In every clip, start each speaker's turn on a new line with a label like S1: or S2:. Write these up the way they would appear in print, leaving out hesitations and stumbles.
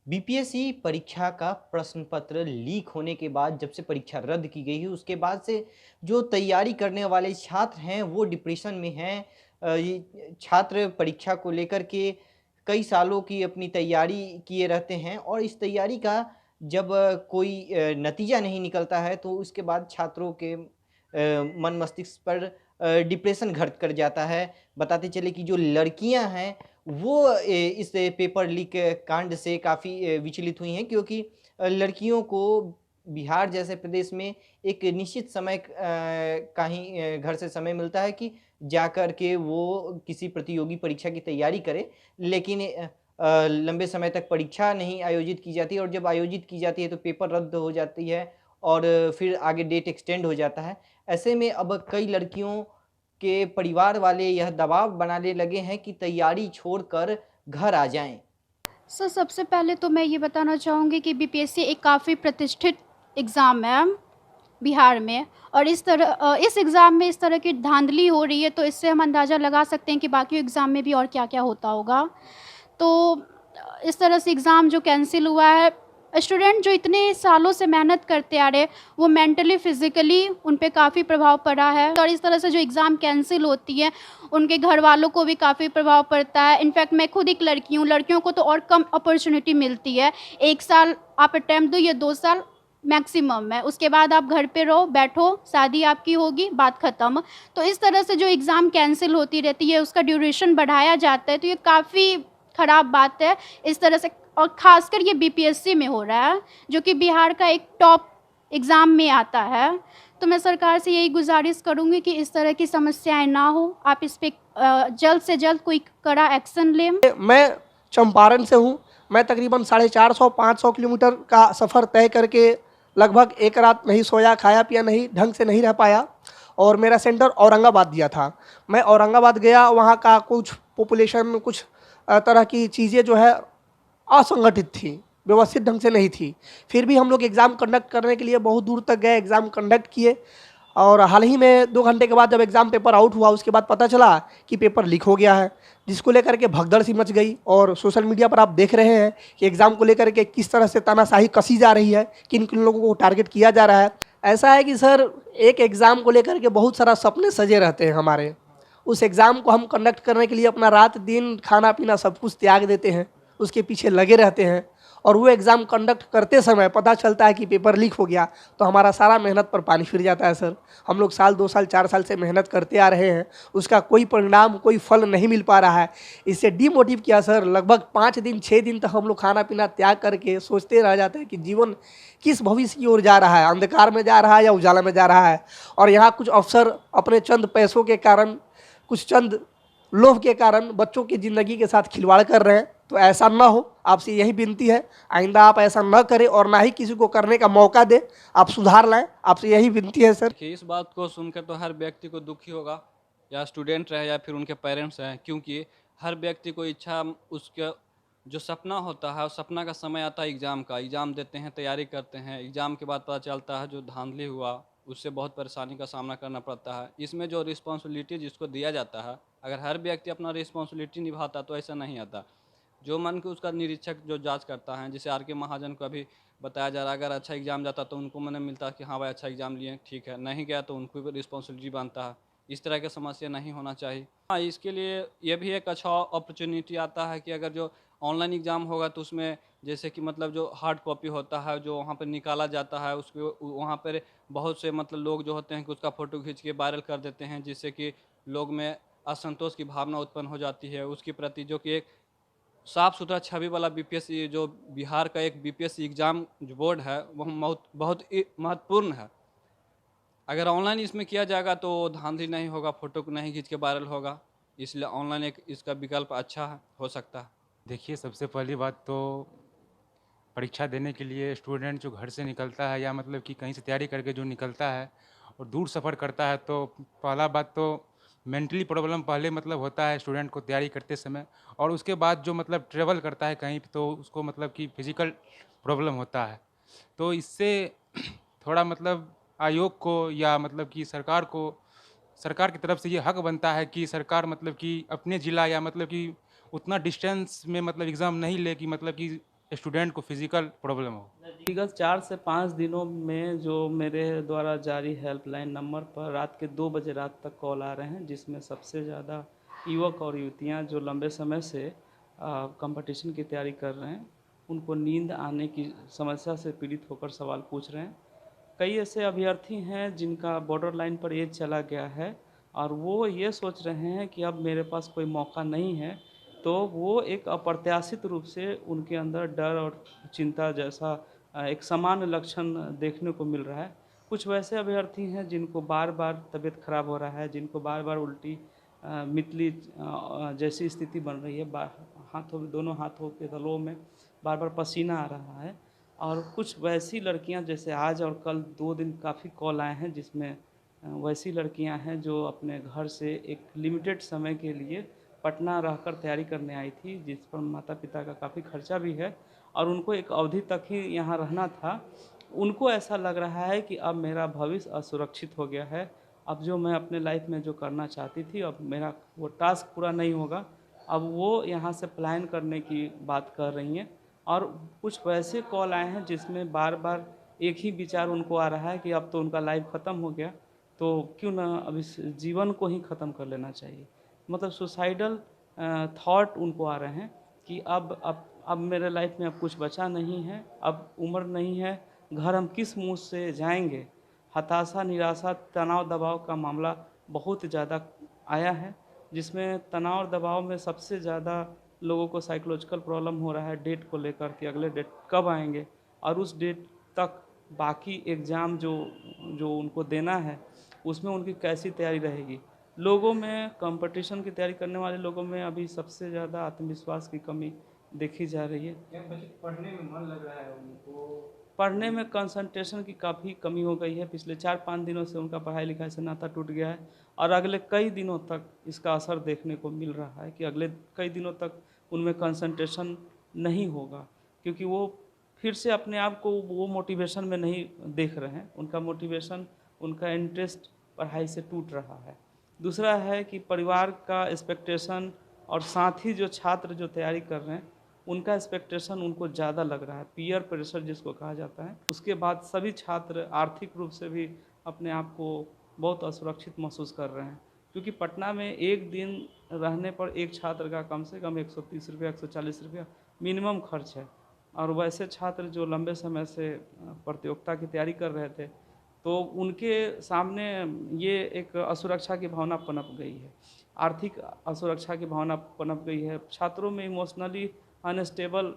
S1: BPSC परीक्षा का प्रश्न पत्र लीक होने के बाद जब से परीक्षा रद्द की गई है उसके बाद से जो तैयारी करने वाले छात्र हैं वो डिप्रेशन में हैं। ये छात्र परीक्षा को लेकर के कई सालों की अपनी तैयारी किए रहते हैं और इस तैयारी का जब कोई नतीजा नहीं निकलता है तो उसके बाद छात्रों के मन मस्तिष्क पर डिप्रेशन घर कर जाता है। बताते चले कि जो लड़कियां हैं वो इस पेपर लीक कांड से काफ़ी विचलित हुई हैं क्योंकि लड़कियों को बिहार जैसे प्रदेश में एक निश्चित समय का ही घर से समय मिलता है कि जाकर के वो किसी प्रतियोगी परीक्षा की तैयारी करे। लेकिन लंबे समय तक परीक्षा नहीं आयोजित की जाती और जब आयोजित की जाती है तो पेपर रद्द हो जाती है और फिर आगे डेट एक्सटेंड हो जाता है। ऐसे में अब कई लड़कियों के परिवार वाले यह दबाव बनाने लगे हैं कि तैयारी छोड़कर घर आ जाएँ।
S2: सर, सबसे पहले तो मैं ये बताना चाहूँगी कि बीपीएससी एक काफ़ी प्रतिष्ठित एग्ज़ाम है बिहार में। और इस एग्ज़ाम में इस तरह की धांधली हो रही है, तो इससे हम अंदाज़ा लगा सकते हैं कि बाकी एग्ज़ाम में भी और क्या-क्या होता होगा। तो इस तरह से एग्ज़ाम जो कैंसिल हुआ है, स्टूडेंट जो इतने सालों से मेहनत करते आ रहे हैं, वो मेंटली फ़िज़िकली उन पे काफ़ी प्रभाव पड़ा है। और इस तरह से जो एग्ज़ाम कैंसिल होती है, उनके घरवालों को भी काफ़ी प्रभाव पड़ता है। इनफैक्ट मैं खुद एक लड़की हूँ, लड़कियों को तो और कम अपॉर्च्युनिटी मिलती है। 1 साल आप अटेम्प्ट दो या 2 साल मैक्सिमम है, उसके बाद आप घर पे रहो, बैठो, शादी आपकी होगी, बात ख़त्म। तो इस तरह से जो एग्ज़ाम कैंसिल होती रहती है, उसका ड्यूरेशन बढ़ाया जाता है, तो ये काफ़ी ख़राब बात है। इस तरह से और ख़ासकर ये बीपीएससी में हो रहा है, जो कि बिहार का एक टॉप एग्ज़ाम में आता है। तो मैं सरकार से यही गुज़ारिश करूँगी कि इस तरह की समस्याएँ ना हो, आप इस पे जल्द से जल्द कोई कड़ा एक्शन लें।
S3: मैं चंपारण से हूँ। मैं तकरीबन 450-500 किलोमीटर का सफ़र तय करके लगभग एक रात नहीं सोया, खाया पिया नहीं, ढंग से नहीं रह पाया और मेरा सेंटर औरंगाबाद दिया था। मैं औरंगाबाद गया, वहाँ का कुछ पॉपुलेशन में कुछ तरह की चीज़ें जो है असंगठित थी, व्यवस्थित ढंग से नहीं थी। फिर भी हम लोग एग्ज़ाम कंडक्ट करने के लिए बहुत दूर तक गए, एग्ज़ाम कंडक्ट किए और हाल ही में 2 घंटे के बाद जब एग्ज़ाम पेपर आउट हुआ, उसके बाद पता चला कि पेपर लीक हो गया है, जिसको लेकर के भगदड़ सी मच गई। और सोशल मीडिया पर आप देख रहे हैं कि एग्ज़ाम को लेकर के किस तरह से तानाशाही कसी जा रही है, किन-किन लोगों को टारगेट किया जा रहा है। ऐसा है कि सर, एक एग्ज़ाम को लेकर के बहुत सारा सपने सजे रहते हैं हमारे। उस एग्ज़ाम को हम कंडक्ट करने के लिए अपना रात-दिन, खाना-पीना सब कुछ त्याग देते हैं, उसके पीछे लगे रहते हैं और वो एग्ज़ाम कंडक्ट करते समय पता चलता है कि पेपर लीक हो गया, तो हमारा सारा मेहनत पर पानी फिर जाता है सर। हम लोग साल, 2 साल, 4 साल से मेहनत करते आ रहे हैं, उसका कोई परिणाम, कोई फल नहीं मिल पा रहा है। इससे डिमोटिव किया सर, लगभग 5 दिन, 6 दिन तक हम लोग खाना-पीना त्याग करके सोचते रह जाते हैं कि जीवन किस भविष्य की ओर जा रहा है, अंधकार में जा रहा है या उजाला में जा रहा है। और यहाँ कुछ अफ़सर अपने चंद पैसों के कारण, कुछ चंद लोभ के कारण बच्चों की ज़िंदगी के साथ खिलवाड़ कर रहे हैं। तो ऐसा ना हो, आपसे यही विनती है, आइंदा आप ऐसा न करें और ना ही किसी को करने का मौका दें, आप सुधार लाएँ, आपसे यही विनती है सर।
S4: देखिए, इस बात को सुनकर तो हर व्यक्ति को दुखी होगा, या स्टूडेंट रहे या फिर उनके पेरेंट्स हैं, क्योंकि हर व्यक्ति को इच्छा, उसका जो सपना होता है, उस सपना का समय आता है एग्ज़ाम का। एग्ज़ाम देते हैं, तैयारी करते हैं, एग्ज़ाम के बाद पता चलता है जो धांधली हुआ, उससे बहुत परेशानी का सामना करना पड़ता है। इसमें जो रिस्पॉन्सिबिलिटी जिसको दिया जाता है, अगर हर व्यक्ति अपना रिस्पॉन्सिबिलिटी निभाता तो ऐसा नहीं आता। जो मन के उसका निरीक्षक जो जांच करता है, जैसे आर के महाजन को अभी बताया जा रहा है, अगर अच्छा एग्ज़ाम जाता तो उनको मने मिलता कि हाँ भाई अच्छा एग्ज़ाम लिए, ठीक है, नहीं गया तो उनको भी रिस्पॉन्सिबिलिटी बनता है। इस तरह की समस्या नहीं होना चाहिए। हाँ, इसके लिए ये भी एक अच्छा अपॉर्चुनिटी आता है कि अगर जो ऑनलाइन एग्ज़ाम होगा तो उसमें जैसे कि मतलब जो हार्ड कॉपी होता है, जो वहाँ पर निकाला जाता है, उसको वहाँ पर बहुत से मतलब लोग जो होते हैं कि उसका फ़ोटो खींच के वायरल कर देते हैं, जिससे कि लोग में असंतोष की भावना उत्पन्न हो जाती है उसके प्रति, जो कि एक साफ सुथरा छवि वाला बीपीएससी, जो बिहार का एक बीपीएससी एग्ज़ाम जो बोर्ड है, वो बहुत बहुत ही महत्वपूर्ण है। अगर ऑनलाइन इसमें किया जाएगा तो धांधली नहीं होगा, फ़ोटो को नहीं खींच के वायरल होगा, इसलिए ऑनलाइन एक इसका विकल्प अच्छा है, हो सकता है।
S5: देखिए, सबसे पहली बात तो परीक्षा देने के लिए स्टूडेंट जो घर से निकलता है या मतलब कि कहीं से तैयारी करके जो निकलता है और दूर सफ़र करता है, तो पहला बात तो मेंटली प्रॉब्लम पहले मतलब होता है स्टूडेंट को तैयारी करते समय। और उसके बाद जो मतलब ट्रैवल करता है कहीं पे, तो उसको मतलब कि फिज़िकल प्रॉब्लम होता है। तो इससे थोड़ा मतलब आयोग को या मतलब कि सरकार की तरफ से ये हक बनता है कि सरकार मतलब कि अपने ज़िला या मतलब कि उतना डिस्टेंस में मतलब एग्ज़ाम नहीं ले कि मतलब कि स्टूडेंट को फिजिकल प्रॉब्लम हो।
S6: विगत 4 से 5 दिनों में जो मेरे द्वारा जारी हेल्पलाइन नंबर पर रात के 2 बजे रात तक कॉल आ रहे हैं, जिसमें सबसे ज़्यादा युवक और युवतियां जो लंबे समय से कंपटीशन की तैयारी कर रहे हैं, उनको नींद आने की समस्या से पीड़ित होकर सवाल पूछ रहे हैं। कई ऐसे अभ्यर्थी हैं जिनका बॉर्डर लाइन पर एज चला गया है और वो ये सोच रहे हैं कि अब मेरे पास कोई मौका नहीं है, तो वो एक अप्रत्याशित रूप से उनके अंदर डर और चिंता जैसा एक सामान्य लक्षण देखने को मिल रहा है। कुछ वैसे अभ्यर्थी हैं जिनको बार बार तबीयत खराब हो रहा है, जिनको बार बार उल्टी मितली जैसी स्थिति बन रही है, हाथों में, दोनों हाथों के तलुओं में बार बार पसीना आ रहा है। और कुछ वैसी लड़कियां, जैसे आज और कल 2 दिन काफ़ी कॉल आए हैं, जिसमें वैसी लड़कियां हैं जो अपने घर से एक लिमिटेड समय के लिए पटना रहकर तैयारी करने आई थी, जिस पर माता पिता का काफ़ी खर्चा भी है और उनको एक अवधि तक ही यहाँ रहना था। उनको ऐसा लग रहा है कि अब मेरा भविष्य असुरक्षित हो गया है, अब जो मैं अपने लाइफ में जो करना चाहती थी, अब मेरा वो टास्क पूरा नहीं होगा। अब वो यहाँ से पलायन करने की बात कर रही हैं। और कुछ वैसे कॉल आए हैं जिसमें बार बार एक ही विचार उनको आ रहा है कि अब तो उनका लाइफ ख़त्म हो गया, तो क्यों ना अब इस जीवन को ही ख़त्म कर लेना चाहिए। मतलब सुसाइडल थॉट उनको आ रहे हैं कि अब मेरे लाइफ में अब कुछ बचा नहीं है, अब उम्र नहीं है, घर हम किस मुँह से जाएंगे। हताशा, निराशा, तनाव, दबाव का मामला बहुत ज़्यादा आया है, जिसमें तनाव और दबाव में सबसे ज़्यादा लोगों को साइकोलॉजिकल प्रॉब्लम हो रहा है डेट को लेकर कि अगले डेट कब आएंगे और उस डेट तक बाकी एग्ज़ाम जो जो उनको देना है उसमें उनकी कैसी तैयारी रहेगी। लोगों में, कंपटीशन की तैयारी करने वाले लोगों में अभी सबसे ज़्यादा आत्मविश्वास की कमी देखी जा रही है।
S1: पढ़ने में मन लग रहा है उनको?
S6: पढ़ने में कंसंट्रेशन की काफ़ी कमी हो गई है। पिछले 4-5 दिनों से उनका पढ़ाई लिखाई से नाता टूट गया है और अगले कई दिनों तक इसका असर देखने को मिल रहा है कि अगले कई दिनों तक उनमें कंसंट्रेशन नहीं होगा, क्योंकि वो फिर से अपने आप को वो मोटिवेशन में नहीं देख रहे हैं। उनका मोटिवेशन, उनका इंटरेस्ट पढ़ाई से टूट रहा है। दूसरा है कि परिवार का एक्सपेक्टेशन और साथ ही जो छात्र जो तैयारी कर रहे हैं उनका एक्सपेक्टेशन उनको ज़्यादा लग रहा है, पीयर प्रेशर जिसको कहा जाता है। उसके बाद सभी छात्र आर्थिक रूप से भी अपने आप को बहुत असुरक्षित महसूस कर रहे हैं, क्योंकि पटना में एक दिन रहने पर एक छात्र का कम से कम 130 रुपया, 140 रुपया मिनिमम खर्च है। और वैसे छात्र जो लंबे समय से प्रतियोगिता की तैयारी कर रहे थे, तो उनके सामने ये एक असुरक्षा की भावना पनप गई है, आर्थिक असुरक्षा की भावना पनप गई है। छात्रों में इमोशनली अनस्टेबल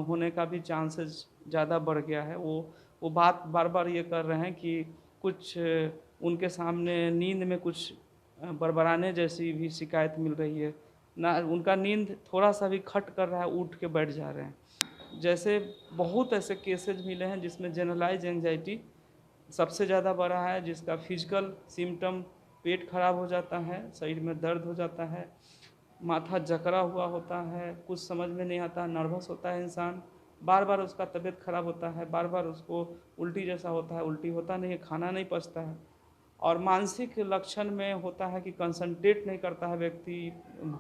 S6: होने का भी चांसेस ज़्यादा बढ़ गया है। वो बात बार बार ये कर रहे हैं कि कुछ उनके सामने नींद में कुछ बड़बड़ाने जैसी भी शिकायत मिल रही है ना, उनका नींद थोड़ा सा भी खट कर रहा है, उठ के बैठ जा रहे हैं। जैसे बहुत ऐसे केसेज मिले हैं जिसमें जनरलाइज एंजाइटी सबसे ज़्यादा बढ़ा है, जिसका फिजिकल सिम्टम पेट खराब हो जाता है, शरीर में दर्द हो जाता है, माथा जकड़ा हुआ होता है, कुछ समझ में नहीं आता, नर्वस होता है इंसान, बार बार उसका तबीयत खराब होता है, बार बार उसको उल्टी जैसा होता है, उल्टी होता नहीं है, खाना नहीं पचता है। और मानसिक लक्षण में होता है कि कंसंट्रेट नहीं करता है व्यक्ति,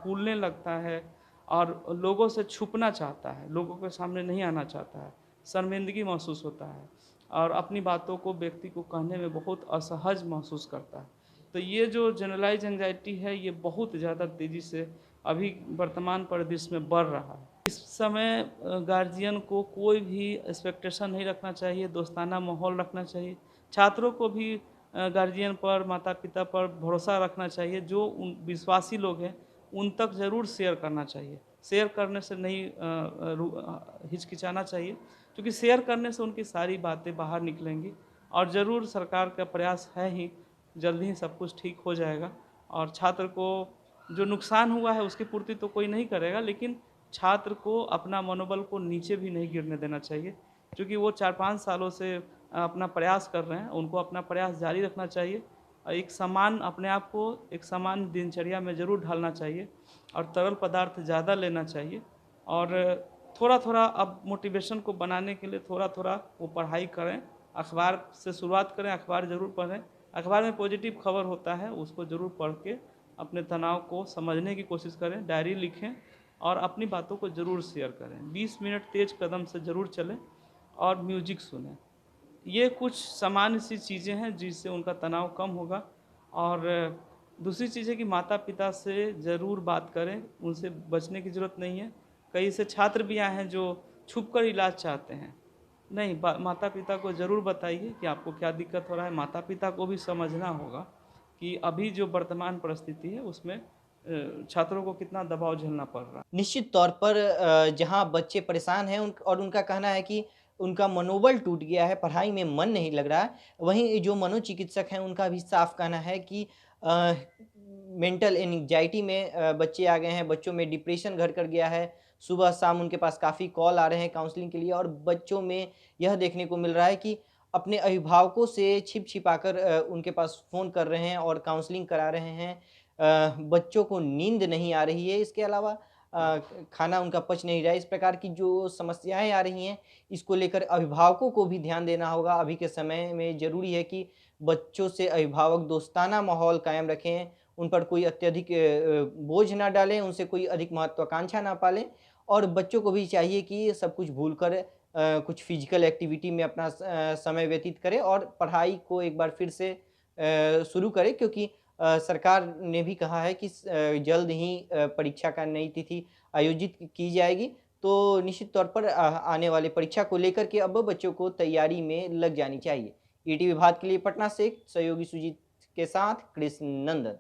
S6: भूलने लगता है और लोगों से छुपना चाहता है, लोगों के सामने नहीं आना चाहता है, शर्मिंदगी महसूस होता है और अपनी बातों को व्यक्ति को कहने में बहुत असहज महसूस करता है। तो ये जो जनरलाइज एंजाइटी है, ये बहुत ज़्यादा तेज़ी से अभी वर्तमान परिदृश्य में बढ़ रहा है। इस समय गार्जियन को कोई भी एक्सपेक्टेशन नहीं रखना चाहिए, दोस्ताना माहौल रखना चाहिए। छात्रों को भी गार्जियन पर, माता पिता पर भरोसा रखना चाहिए। जो उन विश्वासी लोग हैं उन तक ज़रूर शेयर करना चाहिए। शेयर करने से नहीं हिचकिचाना चाहिए, क्योंकि शेयर करने से उनकी सारी बातें बाहर निकलेंगी और ज़रूर सरकार का प्रयास है ही, जल्द ही सब कुछ ठीक हो जाएगा। और छात्र को जो नुकसान हुआ है उसकी पूर्ति तो कोई नहीं करेगा, लेकिन छात्र को अपना मनोबल को नीचे भी नहीं गिरने देना चाहिए, क्योंकि वो 4-5 सालों से अपना प्रयास कर रहे हैं, उनको अपना प्रयास जारी रखना चाहिए। एक समान, अपने आप को एक समान दिनचर्या में ज़रूर ढालना चाहिए और तरल पदार्थ ज़्यादा लेना चाहिए। और थोड़ा थोड़ा अब मोटिवेशन को बनाने के लिए थोड़ा थोड़ा वो पढ़ाई करें, अखबार से शुरुआत करें, अखबार ज़रूर पढ़ें। अखबार में पॉजिटिव खबर होता है, उसको ज़रूर पढ़ के अपने तनाव को समझने की कोशिश करें, डायरी लिखें और अपनी बातों को ज़रूर शेयर करें। 20 मिनट तेज़ कदम से ज़रूर चलें और म्यूजिक सुनें। ये कुछ सामान्य सी चीज़ें हैं जिससे उनका तनाव कम होगा। और दूसरी चीज़ है कि माता-पिता से ज़रूर बात करें, उनसे बचने की ज़रूरत नहीं है। कई ऐसे छात्र भी आए हैं जो छुपकर इलाज चाहते हैं। नहीं, माता-पिता को ज़रूर बताइए कि आपको क्या दिक्कत हो रहा है। माता-पिता को भी समझना होगा कि अभी जो वर्तमान परिस्थिति है उसमें छात्रों को कितना दबाव झेलना पड़ रहा है।
S1: निश्चित तौर पर जहाँ बच्चे परेशान हैं और उनका कहना है कि उनका मनोबल टूट गया है, पढ़ाई में मन नहीं लग रहा है। वहीं जो मनोचिकित्सक हैं उनका भी साफ कहना है कि अ, मेंटल एंग्जायटी में बच्चे आ गए हैं, बच्चों में डिप्रेशन घर कर गया है। सुबह-शाम उनके पास काफ़ी कॉल आ रहे हैं काउंसलिंग के लिए और बच्चों में यह देखने को मिल रहा है कि अपने अभिभावकों से छिप-छिपाकर उनके पास फ़ोन कर रहे हैं और काउंसलिंग करा रहे हैं। बच्चों को नींद नहीं आ रही है, इसके अलावा खाना उनका पच नहीं रहा है। इस प्रकार की जो समस्याएँ आ रही हैं, इसको लेकर अभिभावकों को भी ध्यान देना होगा। अभी के समय में ज़रूरी है कि बच्चों से अभिभावक दोस्ताना माहौल कायम रखें, उन पर कोई अत्यधिक बोझ ना डालें, उनसे कोई अधिक महत्वाकांक्षा ना पालें और बच्चों को भी चाहिए कि सब कुछ भूलकर कुछ फ़िज़िकल एक्टिविटी में अपना समय व्यतीत करें और पढ़ाई को एक बार फिर से शुरू करें क्योंकि सरकार ने भी कहा है कि जल्द ही परीक्षा का नई तिथि आयोजित की जाएगी। तो निश्चित तौर पर आने वाली परीक्षा को लेकर के अब बच्चों को तैयारी में लग जानी चाहिए। ईटीवी भारत के लिए पटना से सहयोगी सुजीत के साथ कृष्ण नंदन।